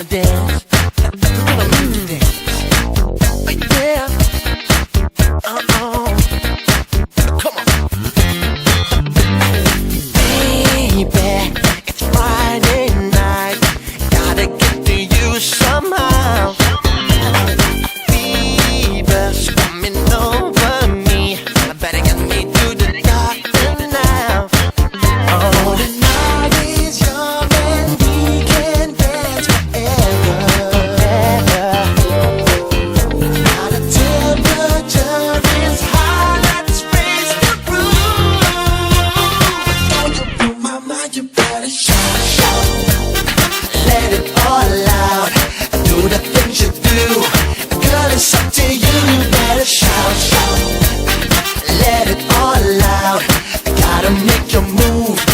wanna dance. You wanna dance. Yeah. Come on. Baby, it's Friday night. Gotta get to you somehow. Fever's coming over me. I better get me to the doctor now. Oh, the night is young and we can dance forever. Now the temperature is high, let's raise the roof. Don't you blow my mind, you better shout, shout. Let it all out, do the things you do. Girl, it's up to you, you better shout, shout. Let it all out, gotta make your move.